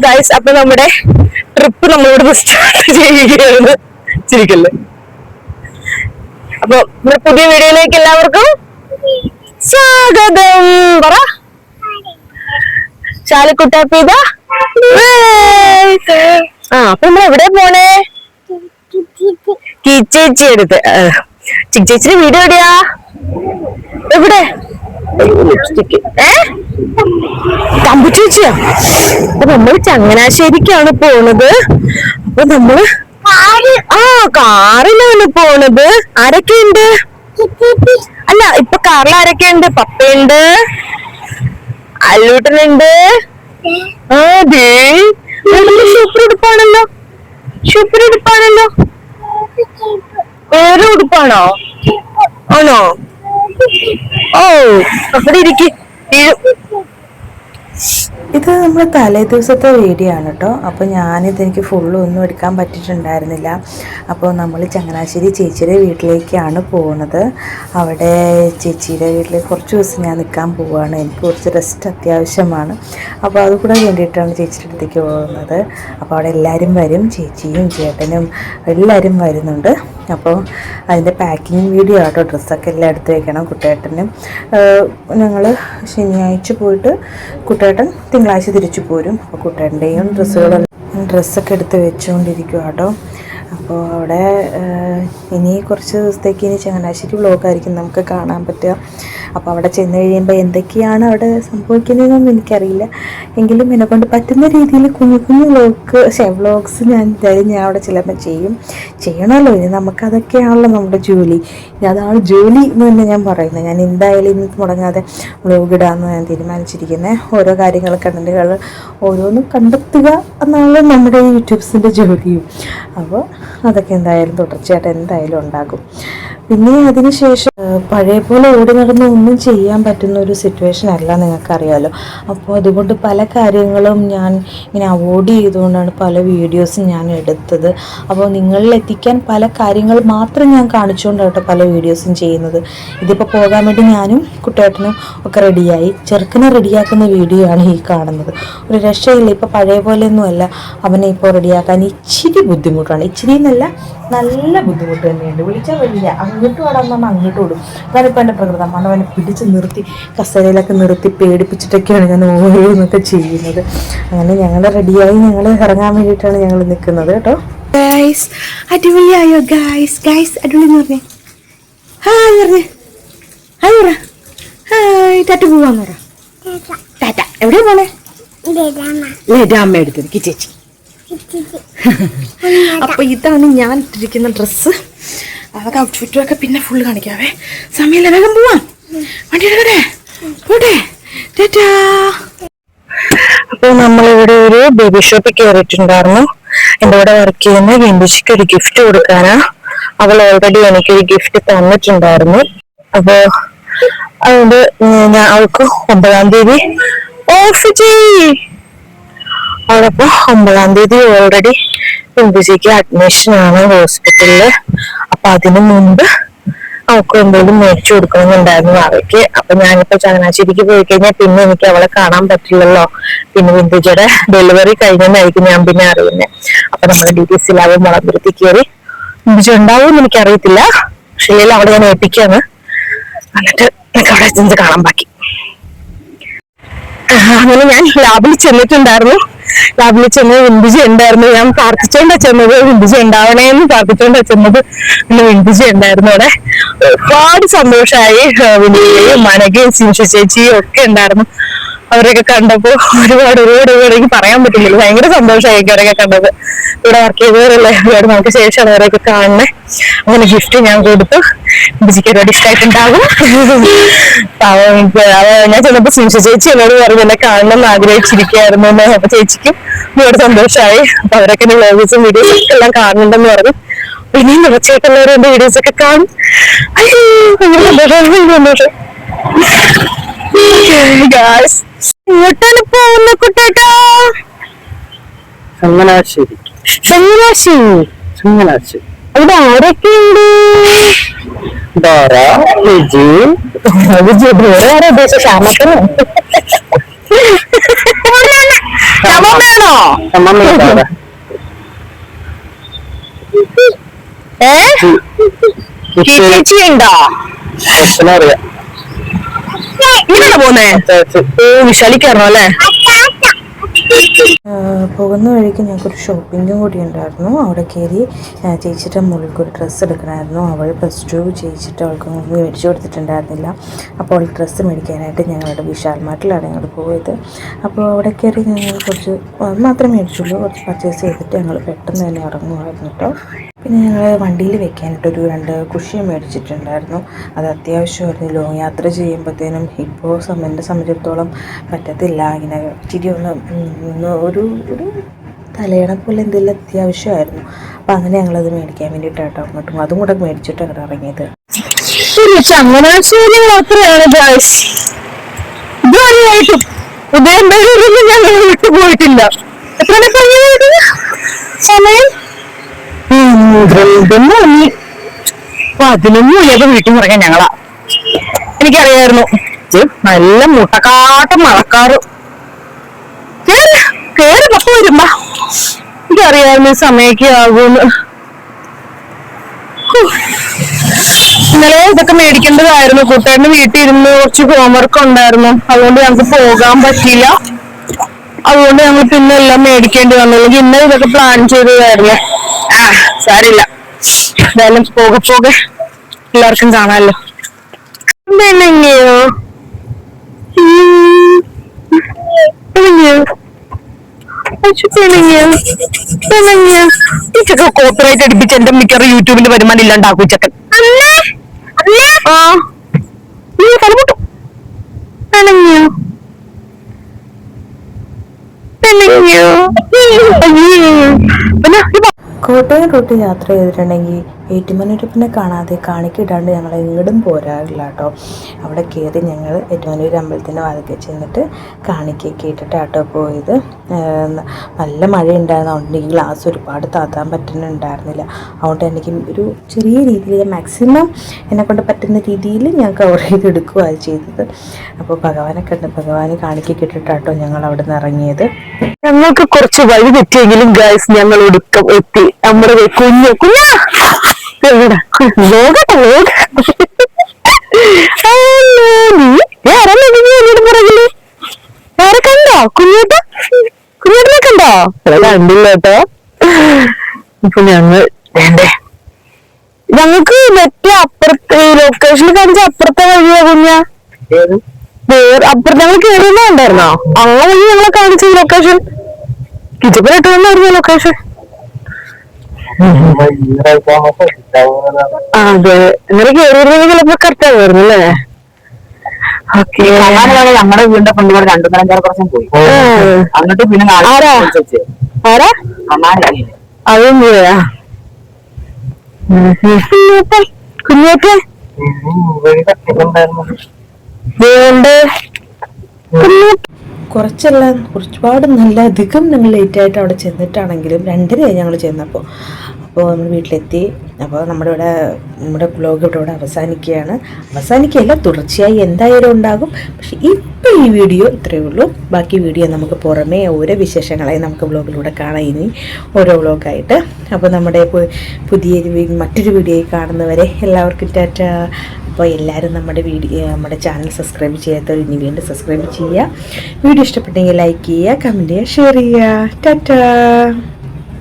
Guys, അപ്പൊ നമ്മുടെ trip നമ്മളോട് സ്റ്റാർട്ട് ചെയ്യുകയാണ്. ചിരിക്കല്ലേ. അപ്പൊ നമ്മുടെ പുതിയ വീഡിയോയിലേക്ക് എല്ലാവർക്കും സ്വാഗതം. പറ ചാലിക്കുട്ടാപ്പിത. അപ്പൊ നമ്മൾ എവിടെ പോണേ? കിച്ചേച്ചി എടുത്ത്. ചിച്ചേച്ചിയുടെ വീഡിയോ എവിടെയാ? എവിടെ? ലിപ്സ്റ്റിക്ക്. തമ്പുച്ചേച്ചിയാ. അപ്പൊ നമ്മൾ ചങ്ങനാശ്ശേരിക്കാണ് പോണത്. അപ്പൊ നമ്മള് കാറിലാണ് പോണത്. ആരൊക്കെയുണ്ട്? അല്ല, ഇപ്പൊ കാറിൽ ആരൊക്കെയുണ്ട്? പപ്പയുണ്ട്, അല്ലൂട്ടനുണ്ട്. സൂപ്പർ ഉടുപ്പാണല്ലോ. സൂപ്പർ ഉടുപ്പാണല്ലോ. വേറെ ഉടുപ്പാണോ? ആണോ? ഓ, അവിടെ ഇരിക്കും. ഇത് നമ്മുടെ തലേ ദിവസത്തെ വീഡിയോ ആണ് കേട്ടോ. അപ്പോൾ എനിക്ക് ഫുള്ളൊന്നും എടുക്കാൻ പറ്റിയിട്ടുണ്ടായിരുന്നില്ല. അപ്പോൾ നമ്മൾ ചങ്ങനാശ്ശേരി ചേച്ചിയുടെ വീട്ടിലേക്കാണ് പോകുന്നത്. അവിടെ ചേച്ചിയുടെ വീട്ടിൽ കുറച്ച് ദിവസം ഞാൻ നിൽക്കാൻ പോവുകയാണ്. എനിക്ക് കുറച്ച് റെസ്റ്റ് അത്യാവശ്യമാണ്. അപ്പോൾ അതുകൂടെ വേണ്ടിയിട്ടാണ് ചേച്ചിയുടെ അടുത്തേക്ക് പോകുന്നത്. അപ്പോൾ അവിടെ എല്ലാവരും വരും, ചേച്ചിയും ചേട്ടനും എല്ലാവരും വരുന്നുണ്ട്. അപ്പോൾ അതിൻ്റെ പാക്കിങ് വീഡിയോ ആട്ടോ. ഡ്രസ്സൊക്കെ എല്ലാം എടുത്ത് വെക്കണം. കുട്ടേട്ടനും ഞങ്ങൾ ശനിയാഴ്ച പോയിട്ട് കുട്ടേട്ടൻ തിങ്കളാഴ്ച തിരിച്ചു പോരും. അപ്പോൾ കുട്ടേട്ടൻ്റെയും ഡ്രസ്സൊക്കെ എടുത്ത് വെച്ചുകൊണ്ടിരിക്കും കേട്ടോ. അപ്പോൾ അവിടെ ഇനി കുറച്ച് ദിവസത്തേക്ക് ഇനി ചങ്ങനാശ്ശേരി വ്ളോഗായിരിക്കും നമുക്ക് കാണാൻ പറ്റുക. അപ്പോൾ അവിടെ ചെന്ന് കഴിയുമ്പോൾ എന്തൊക്കെയാണ് അവിടെ സംഭവിക്കുന്നതെന്നൊന്നും എനിക്കറിയില്ല. എങ്കിലും എന്നെക്കൊണ്ട് പറ്റുന്ന രീതിയിൽ കുഞ്ഞു കുഞ്ഞു വ്ളോഗ്സ് ഞാൻ അവിടെ ചിലപ്പോൾ ചെയ്യണമല്ലോ. ഇനി നമുക്കതൊക്കെയാണല്ലോ നമ്മുടെ ജോലി. ഇനി അതാണ് ജോലി എന്ന് തന്നെ ഞാൻ പറയുന്നത്. ഞാൻ എന്തായാലും ഇന്ന് മുടങ്ങാതെ വ്ളോഗ് ഇടാമെന്ന് ഞാൻ തീരുമാനിച്ചിരിക്കുന്നത്. ഓരോ കാര്യങ്ങൾ, കണ്ടന്റുകൾ ഓരോന്നും കണ്ടെത്തുക എന്നാണ് നമ്മുടെ ഈ യൂട്യൂബ്സിൻ്റെ ജോലിയും. അപ്പോൾ അതൊക്കെ എന്തായാലും തുടർച്ചയായിട്ട് എന്തായാലും ഉണ്ടാകും. പിന്നെ അതിനുശേഷം പഴയ പോലെ ഓടി നടന്ന് ഒന്നും ചെയ്യാൻ പറ്റുന്ന ഒരു സിറ്റുവേഷൻ അല്ല, നിങ്ങൾക്കറിയാമല്ലോ. അപ്പോൾ അതുകൊണ്ട് പല കാര്യങ്ങളും ഞാൻ ഇങ്ങനെ അവോയ്ഡ് ചെയ്തുകൊണ്ടാണ് പല വീഡിയോസും ഞാൻ എടുത്തത്. അപ്പോൾ നിങ്ങളിൽ എത്തിക്കാൻ പല കാര്യങ്ങൾ മാത്രം ഞാൻ കാണിച്ചുകൊണ്ടാണ് പല വീഡിയോസും ചെയ്യുന്നത്. ഇതിപ്പോൾ പോകാൻ വേണ്ടി ഞാനും കുട്ടേട്ടനും ഒക്കെ റെഡിയായി. ചെറുക്കനെ റെഡിയാക്കുന്ന വീഡിയോ ആണ് ഈ കാണുന്നത്. ഒരു രക്ഷയില്ല. ഇപ്പോൾ പഴയ പോലെയൊന്നുമല്ല. അവനെ ഇപ്പോൾ റെഡിയാക്കാൻ ഇച്ചിരി ബുദ്ധിമുട്ടാണ്. ഇച്ചിരി എന്നല്ല, നല്ല ബുദ്ധിമുട്ട് തന്നെയുണ്ട്. വിളിച്ചാൽ വരില്ല. അങ്ങോട്ട് ഓടാൻ പറഞ്ഞാൽ അങ്ങോട്ട് ഓടും. അതാണിപ്പോൾ എൻ്റെ പ്രകൃതം. അവനെ പിടിച്ച് നിർത്തി കസേരയിലൊക്കെ നിർത്തി പേടിപ്പിച്ചിട്ടൊക്കെയാണ് ഞാൻ ഓരോന്നൊക്കെ ചെയ്യുന്നത്. അങ്ങനെ ഞങ്ങൾ റെഡിയായി, ഞങ്ങൾ ഇറങ്ങാൻ വേണ്ടിയിട്ടാണ് ഞങ്ങൾ നിൽക്കുന്നത് കേട്ടോ. ഗൈസ് അടിപൊളിയായോ? ഗൈസ് അടിപൊളി എന്ന് പറഞ്ഞേ. ഹായ് പറഞ്ഞേ. ഹായ് പറ. ഹായ്. ടാറ്റ പോവാന്ന് പറ. ടാറ്റ. എവിടെയാ പോണേ? ലഡാമ്മ എടുത്തിരിക്കും ചേച്ചി. അപ്പൊ ഇതാണ് ഞാൻ ഇട്ടിരിക്കുന്ന ഡ്രസ്സ്. അതൊക്കെ ഔട്ട്ഫിറ്റും ഒക്കെ പിന്നെ ഫുള്ള് കാണിക്കാവേ. സമയമില്ല, വേഗം പോവാം. വണ്ടി എടുക്കട്ടെ, പോട്ടെ. ടാറ്റാ. അപ്പൊ നമ്മളിവിടെ ഒരു ബേബി ഷോപ്പിൽ കയറിയിട്ടുണ്ടായിരുന്നു. എൻ്റെ കൂടെ വർക്ക് ചെയ്യുന്ന ഗിൻഡിച്ചിക്ക് ഒരു ഗിഫ്റ്റ് കൊടുക്കാനാ. അവൾ ഓൾറെഡി എനിക്കൊരു ഗിഫ്റ്റ് തന്നിട്ടുണ്ടായിരുന്നു. അപ്പൊ അതുകൊണ്ട് ഞാൻ അവൾക്ക് 9-ാം തീയതി ഓഫ് അവളപ്പോ 9-ാം തീയതി ഓൾറെഡി ഗിൻഡിച്ചിക്ക് അഡ്മിഷനാണ് ഹോസ്പിറ്റലില്. അപ്പൊ അതിനു മുമ്പ് അവൾക്ക് എന്തെങ്കിലും മേടിച്ചു കൊടുക്കണമെന്നുണ്ടായിരുന്നു അവയ്ക്ക്. അപ്പൊ ഞാനിപ്പോ ചങ്ങനാശ്ശേരിക്ക് പോയി കഴിഞ്ഞാൽ പിന്നെ എനിക്ക് അവളെ കാണാൻ പറ്റില്ലല്ലോ. പിന്നെ ബിന്ദുജയുടെ ഡെലിവറി കഴിഞ്ഞെന്നായിരിക്കും ഞാൻ പിന്നെ അറിയുന്നത്. അപ്പൊ നമ്മുടെ DTC ലാബ് മുളമ്പുരത്തിൽ കയറി ബിന്ദുജ ഉണ്ടാവും എന്ന് എനിക്കറിയത്തില്ല. പക്ഷേ അവിടെ ഞാൻ ഏൽപ്പിക്കാണ്. എന്നിട്ട് എനിക്ക് അവിടെ ചെന്ന് കാണാൻ ബാക്കി. അങ്ങനെ ഞാൻ ലാബിൽ ചെന്നിട്ടുണ്ടായിരുന്നു. ലാബിൽ ചെന്ന് ബിന്ദുജ ഉണ്ടായിരുന്നു. ഞാൻ പ്രാർത്ഥിച്ചോണ്ടാ ചെന്നത്, ബിന്ദുജ ഉണ്ടാവണേന്ന് പ്രാർത്ഥിച്ചോണ്ടാ ചെന്നത്. പിന്നെ ബിന്ദുജ ഉണ്ടായിരുന്നു അവിടെ. ഒരുപാട് സന്തോഷമായി. ബിന്ദുജയും മനകയും സിംഷ ചേച്ചിയും ഒക്കെ ഉണ്ടായിരുന്നു. അവരൊക്കെ കണ്ടപ്പോ ഒരുപാട് എനിക്ക് പറയാൻ പറ്റുന്നില്ല. ഭയങ്കര സന്തോഷമായി അവരൊക്കെ കണ്ടത്. ഇവിടെ വർക്ക് ചെയ്തവരല്ലേ, ഒരുപാട് നമുക്ക് ശേഷമാണ് അവരൊക്കെ കാണുന്നത്. അങ്ങനെ ഗിഫ്റ്റ് ഞാൻ കൊടുത്തു. ബിജിക്ക് ഒരുപാട് ഇഷ്ടമായിട്ടുണ്ടാകും. ഞാൻ ചെന്നപ്പോ സിംഷ ചേച്ചി എന്നോട് പറഞ്ഞു എന്നെ കാണണം എന്ന് ആഗ്രഹിച്ചിരിക്കുകയായിരുന്നു. അപ്പൊ ചേച്ചിക്കും ഒരുപാട് സന്തോഷമായി. അപ്പൊ അവരൊക്കെ വ്ളോഗ്സും വീഡിയോസും ഒക്കെ എല്ലാം കാണുന്നുണ്ടെന്ന് പറഞ്ഞു. പിന്നെയും തീർച്ചയായിട്ടുള്ളവരും എന്റെ വീഡിയോസ് ഒക്കെ കാണും. സന്തോഷം. എങ്ങോട്ടാണ് പോകുന്ന കുട്ടേട്ടാ? ചങ്ങനാശ്ശേരി. അവിടെ ആരൊക്കെയുണ്ട്? വിജയ് ശ്യാമക്കനും ആണോ? ചേച്ചി ഉണ്ടോ? ഇങ്ങനെ പോന്നേ? വിശാലിക്കാണോ അല്ലേ? പോകുന്ന വഴിക്ക് ഞങ്ങൾക്കൊരു ഷോപ്പിങ്ങും കൂടി ഉണ്ടായിരുന്നു. അവിടെ കയറി ചേച്ചിയുടെ മുകളിൽ ഒരു ഡ്രസ്സ് എടുക്കണമായിരുന്നു. അവൾ +2 ചേച്ചിട്ട് അവൾക്ക് മേടിച്ചു കൊടുത്തിട്ടുണ്ടായിരുന്നില്ല. അപ്പോൾ അവൾ ഡ്രസ്സ് മേടിക്കാനായിട്ട് ഞങ്ങളുടെ വിശാൽ മാർട്ടിലാണ് ഞങ്ങൾ പോയത്. അപ്പോൾ അവിടെ കയറി ഞങ്ങൾ കുറച്ച് മാത്രമേ മേടിച്ചുള്ളൂ. കുറച്ച് പർച്ചേസ് ചെയ്തിട്ട് ഞങ്ങൾ പെട്ടെന്ന് തന്നെ ഇറങ്ങുമായിരുന്നു കേട്ടോ. പിന്നെ ഞങ്ങൾ വണ്ടിയിൽ വെക്കാനായിട്ടൊരു 2 കുഷ്യൻ മേടിച്ചിട്ടുണ്ടായിരുന്നു. അത് അത്യാവശ്യമായിരുന്നു. ലോങ് യാത്ര ചെയ്യുമ്പോഴത്തേനും ഇപ്പോൾ എന്നെ സംബന്ധിച്ചിടത്തോളം പറ്റത്തില്ല. ഇങ്ങനെ ഇച്ചിരി ഒന്ന് ഒരു തലയണ പോലെ എന്തെങ്കിലും അത്യാവശ്യമായിരുന്നു. അപ്പം അങ്ങനെ ഞങ്ങളത് മേടിക്കാൻ വേണ്ടിയിട്ടാട്ടോ അങ്ങോട്ടും അതും കൂടെ മേടിച്ചിട്ട് അങ്ങോട്ട് ഇറങ്ങിയത്. ചങ്ങനാശ്ശേരി മാത്രമാണ് ഇതുവരെയായിട്ടും ഉദയംപേരൂരിൽ ഞങ്ങൾ വിട്ടുപോയിട്ടില്ല. എത്ര സമയം 11 വീട്ടിൽ നിന്ന് ഇറങ്ങാൻ ഞങ്ങളാ. എനിക്കറിയായിരുന്നു നല്ല മുട്ടക്കാട്ട മഴക്കാറ് കേറി പപ്പ വരുമ്പ എനിക്കറിയായിരുന്നു ഈ സമയൊക്കെ ആകുമെന്ന്. ഇന്നലെ ഇതൊക്കെ മേടിക്കേണ്ടതായിരുന്നു. കൂട്ടുകാരന് വീട്ടിൽ ഇരുന്ന് കുറച്ച് ഹോംവർക്ക് ഉണ്ടായിരുന്നു. അതുകൊണ്ട് ഞങ്ങൾക്ക് പോകാൻ പറ്റിയില്ല. അതുകൊണ്ട് ഞങ്ങൾ പിന്നെ എല്ലാം മേടിക്കേണ്ടി വന്നുള്ളൂ. ഇന്നലെ ഇതൊക്കെ പ്ലാൻ ചെയ്തതായിരുന്നു. സാരില്ല, എന്തായാലും പോകെ പോകെ എല്ലാവർക്കും കാണാമല്ലോ. കോപ്പറേറ്റ് അടിപ്പിച്ച് എന്റെ മിക്കവാറും യൂട്യൂബിന്റെ വരുമാനം ഇല്ലാണ്ടാക്കും ചക്കൻ. തലമുട്ടും പിന്നെ കോട്ടയം റൂട്ട് യാത്ര ചെയ്തിട്ടുണ്ടെങ്കിൽ ഏറ്റുമാനൂരപ്പനെ കാണാതെ കാണിക്കിടാണ്ട് ഞങ്ങൾ എങ്ങോട്ടും പോരാറില്ല കേട്ടോ. അവിടെ കയറി ഞങ്ങൾ ഏറ്റുമാനൂർ അമ്പലത്തിൻ്റെ വാതിൽക്കൽ ചെന്നിട്ട് കാണിക്കൊക്കെ ഇട്ടിട്ടാട്ടോ പോയത്. നല്ല മഴയുണ്ടായിരുന്നു. അതുകൊണ്ട് ഈ ഗ്ലാസ് ഒരുപാട് താത്താൻ പറ്റുന്നുണ്ടായിരുന്നില്ല. അതുകൊണ്ട് എനിക്ക് ഒരു ചെറിയ രീതിയിൽ മാക്സിമം എന്നെക്കൊണ്ട് പറ്റുന്ന രീതിയിൽ ഞാൻ കവർ ചെയ്തെടുക്കുകയാണ് ചെയ്തത്. അപ്പോൾ ഭഗവാനെ കണ്ട് ഭഗവാനെ കാണിക്കൊക്കെ ഇട്ടിട്ടാട്ടോ ഞങ്ങൾ അവിടെ നിന്ന് ഇറങ്ങിയത്. ഞങ്ങൾക്ക് കുറച്ച് വഴി തെറ്റിയെങ്കിലും ഗൈസ് ഞങ്ങൾ ഒടുക്കം എത്തി. നമ്മുടെ കുഞ്ഞു വേറെ കണ്ടോ കുഞ്ഞേട്ടനെ കണ്ടോ? കണ്ടില്ല കേട്ടോ. ഇപ്പൊ ഞങ്ങൾക്ക് അപ്പുറത്തെ ലൊക്കേഷനിൽ കാണിച്ച അപ്പുറത്തെ വഴിയാ കുഞ്ഞ അപ്പുറത്ത് ഞങ്ങൾ കേറുന്നുണ്ടായിരുന്നോ? അങ്ങനെ വഴി ഞങ്ങളെ കാണിച്ച ലൊക്കേഷൻ കിച്ചപ്പനായിട്ടായിരുന്നു ലൊക്കേഷൻ. അതെ, അങ്ങനെ കേറിയിരുന്നെങ്കിൽ ചിലപ്പോ കറക്റ്റ് ആവുമായിരുന്നു അല്ലേ? ഞങ്ങളുടെ വീടിന്റെ ഫ്രണ്ടിലൂടെ 2-3 പ്രാവശ്യം പോയി. എന്നിട്ട് പിന്നെ ആരാ അതും പോയാ കുഞ്ഞേറ്റെ ഒരുപാട് നല്ല അധികം ഞങ്ങൾ ലേറ്റായിട്ട് അവിടെ ചെന്നിട്ടാണെങ്കിലും 2:30 ഞങ്ങൾ ചെന്നപ്പോൾ. അപ്പോൾ നമ്മൾ വീട്ടിലെത്തി. അപ്പോൾ നമ്മുടെ ബ്ലോഗ് ഇവിടെ അവസാനിക്കുകയല്ല, തുടർച്ചയായി എന്തായാലും ഉണ്ടാകും. പക്ഷെ ഇപ്പോൾ ഈ വീഡിയോ ഇത്രയേ ഉള്ളൂ. ബാക്കി വീഡിയോ നമുക്ക് പുറമേ ഓരോ വിശേഷങ്ങളായി നമുക്ക് ബ്ലോഗിലൂടെ കാണാം ഇനി ഓരോ വ്ളോഗായിട്ട്. അപ്പോൾ നമ്മുടെ മറ്റൊരു വീഡിയോയിൽ കാണുന്നവരെ എല്ലാവർക്കും ടാറ്റ. അപ്പോൾ എല്ലാവരും നമ്മുടെ ചാനൽ സബ്സ്ക്രൈബ് ചെയ്യാത്തവർ ഇനി വീണ്ടും സബ്സ്ക്രൈബ് ചെയ്യുക. വീഡിയോ ഇഷ്ടപ്പെട്ടെങ്കിൽ ലൈക്ക് ചെയ്യുക, കമൻറ്റ് ചെയ്യുക, ഷെയർ ചെയ്യുക. ടാറ്റ.